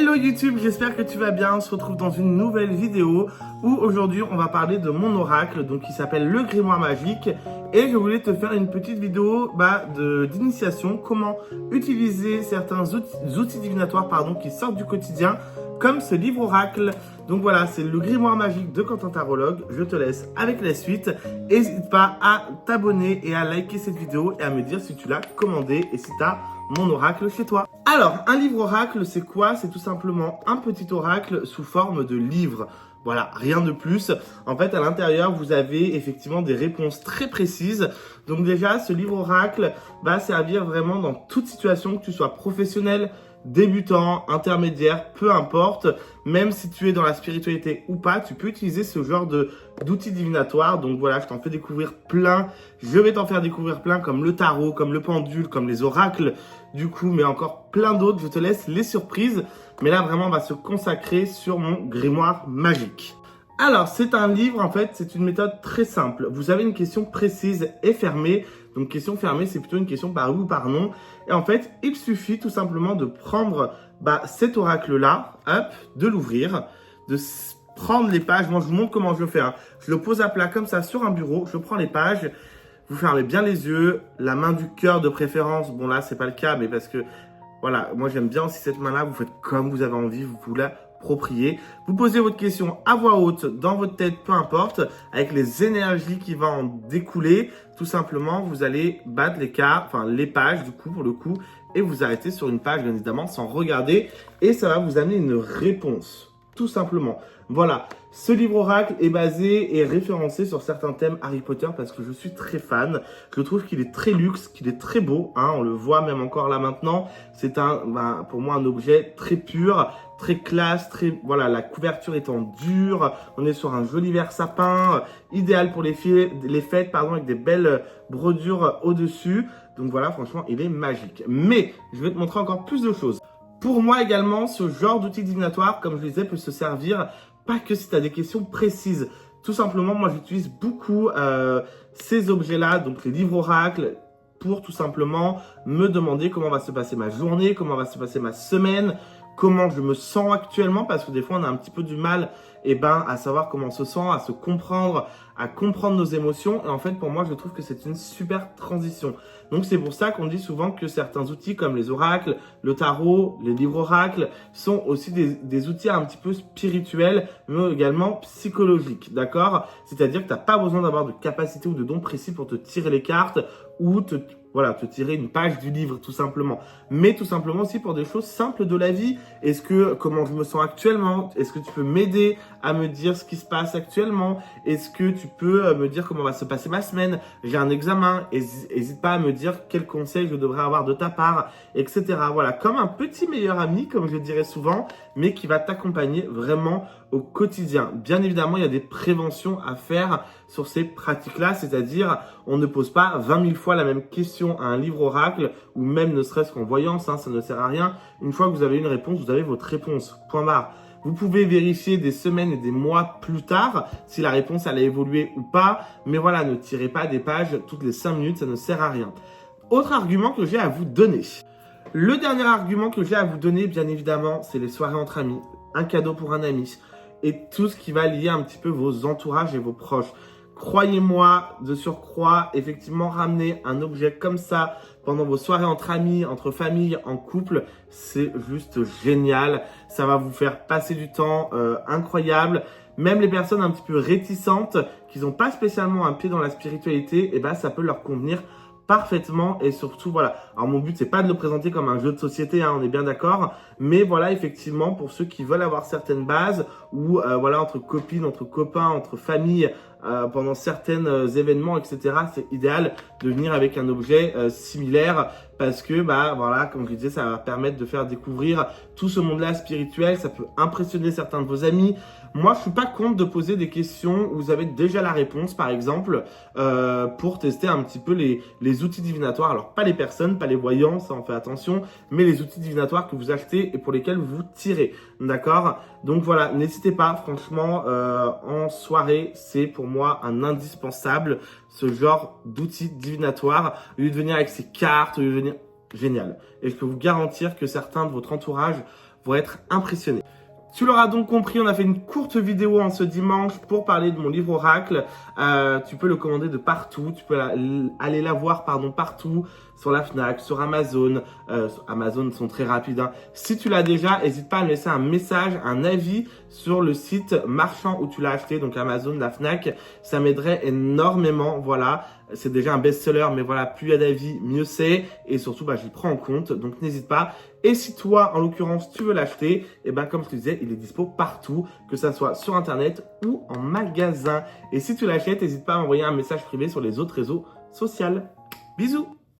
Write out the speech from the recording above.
Hello YouTube, j'espère que tu vas bien. On se retrouve dans une nouvelle vidéo où aujourd'hui on va parler de mon oracle, donc qui s'appelle le grimoire magique. Et je voulais te faire une petite vidéo d'initiation, comment utiliser certains outils divinatoires qui sortent du quotidien, comme ce livre oracle. Donc voilà, c'est le grimoire magique de Quentin Tarologue. Je te laisse avec la suite. N'hésite pas à t'abonner et à liker cette vidéo et à me dire si tu l'as commandé et si tu as mon oracle chez toi. Alors, un livre oracle, c'est quoi? C'est tout simplement un petit oracle sous forme de livre. Voilà, rien de plus. En fait, à l'intérieur, vous avez effectivement des réponses très précises. Donc déjà, ce livre oracle va servir vraiment dans toute situation, que tu sois professionnel, débutant, intermédiaire, peu importe. Même si tu es dans la spiritualité ou pas, tu peux utiliser ce genre d'outils divinatoires. Donc voilà, je t'en fais découvrir plein. Je vais t'en faire découvrir plein comme le tarot, comme le pendule, comme les oracles. Du coup, mais encore plein d'autres. Je te laisse les surprises. Mais là, vraiment, on va se consacrer sur mon grimoire magique. Alors, c'est un livre, en fait, c'est une méthode très simple. Vous avez une question précise et fermée. Donc, question fermée, c'est plutôt une question par oui ou par non. Et en fait, il suffit tout simplement de prendre cet oracle-là, hop, de l'ouvrir, de prendre les pages. Moi, je vous montre comment je le fais. Je le pose à plat comme ça sur un bureau. Je prends les pages. Vous fermez bien les yeux. La main du cœur de préférence. Bon, là, c'est pas le cas, mais parce que, voilà, moi, j'aime bien aussi cette main-là. Vous faites comme vous avez envie. Vous l'appropriez. Vous posez votre question à voix haute, dans votre tête, peu importe, avec les énergies qui vont en découler. Tout simplement, vous allez battre les pages, du coup, pour le coup, et vous arrêtez sur une page, bien évidemment, sans regarder, et ça va vous amener une réponse, tout simplement. Voilà, ce livre oracle est basé et référencé sur certains thèmes Harry Potter parce que je suis très fan. Je trouve qu'il est très luxe, qu'il est très beau, on le voit même encore là maintenant. C'est pour moi un objet très pur, très classe, voilà, la couverture étant dure. On est sur un joli vert sapin, idéal pour les fêtes, avec des belles brodures au-dessus. Donc voilà, franchement, il est magique. Mais je vais te montrer encore plus de choses. Pour moi également, ce genre d'outil divinatoire, comme je le disais, peut se servir pas que si tu as des questions précises. Tout simplement, moi, j'utilise beaucoup ces objets-là, donc les livres oracles, pour tout simplement me demander comment va se passer ma journée, comment va se passer ma semaine, comment je me sens actuellement, parce que des fois, on a un petit peu du mal à savoir comment on se sent, à se comprendre, à comprendre nos émotions. Et en fait, pour moi, je trouve que c'est une super transition. Donc, c'est pour ça qu'on dit souvent que certains outils comme les oracles, le tarot, les livres oracles sont aussi des outils un petit peu spirituels, mais également psychologiques, d'accord? C'est-à-dire que tu n'as pas besoin d'avoir de capacité ou de don précis pour te tirer les cartes ou te tirer une page du livre, tout simplement. Mais tout simplement aussi pour des choses simples de la vie. Comment je me sens actuellement? Est-ce que tu peux m'aider à me dire ce qui se passe actuellement? Est-ce que tu peux me dire comment va se passer ma semaine? J'ai un examen. N'hésite pas à me dire quels conseils je devrais avoir de ta part, etc. Voilà, comme un petit meilleur ami, comme je dirais souvent, mais qui va t'accompagner vraiment au quotidien. Bien évidemment, il y a des préventions à faire sur ces pratiques-là, c'est-à-dire on ne pose pas 20 000 fois la même question à un livre oracle ou même ne serait-ce qu'en voyance, ça ne sert à rien. Une fois que vous avez une réponse, vous avez votre réponse, point barre. Vous pouvez vérifier des semaines et des mois plus tard si la réponse elle a évolué ou pas, mais voilà, ne tirez pas des pages toutes les 5 minutes, ça ne sert à rien. Autre argument que j'ai à vous donner. Le dernier argument que j'ai à vous donner, bien évidemment, c'est les soirées entre amis, un cadeau pour un ami et tout ce qui va lier un petit peu vos entourages et vos proches. Croyez-moi, de surcroît, effectivement, ramener un objet comme ça pendant vos soirées entre amis, entre familles, en couple, c'est juste génial. Ça va vous faire passer du temps incroyable. Même les personnes un petit peu réticentes, qui n'ont pas spécialement un pied dans la spiritualité, ça peut leur convenir parfaitement. Et surtout, voilà. Alors, mon but, c'est pas de le présenter comme un jeu de société, on est bien d'accord. Mais voilà, effectivement, pour ceux qui veulent avoir certaines bases ou entre copines, entre copains, entre familles, pendant certains événements, etc., c'est idéal de venir avec un objet similaire parce que, comme je disais, ça va permettre de faire découvrir tout ce monde-là spirituel. Ça peut impressionner certains de vos amis. Moi, je suis pas contre de poser des questions où vous avez déjà la réponse, par exemple, pour tester un petit peu les outils divinatoires. Alors, pas les personnes, pas les voyants, ça on fait attention, mais les outils divinatoires que vous achetez et pour lesquels vous tirez, d'accord? Donc voilà, n'hésitez pas, franchement, en soirée, c'est pour moi un indispensable, ce genre d'outils divinatoires, au lieu de venir avec ses cartes, au lieu de venir... Génial. Et je peux vous garantir que certains de votre entourage vont être impressionnés. Tu l'auras donc compris, on a fait une courte vidéo en ce dimanche pour parler de mon livre Oracle. Tu peux le commander de partout, tu peux aller la voir partout, sur la Fnac, sur Amazon. Amazon sont très rapides, hein. Si tu l'as déjà, n'hésite pas à me laisser un message, un avis sur le site marchand où tu l'as acheté, donc Amazon, la Fnac. Ça m'aiderait énormément, voilà. C'est déjà un best-seller, mais voilà, plus il y a d'avis, mieux c'est. Et surtout, j'y prends en compte, donc n'hésite pas. Et si toi, en l'occurrence, tu veux l'acheter, et comme je te disais, il est dispo partout, que ça soit sur Internet ou en magasin. Et si tu l'achètes, n'hésite pas à m'envoyer un message privé sur les autres réseaux sociaux. Bisous!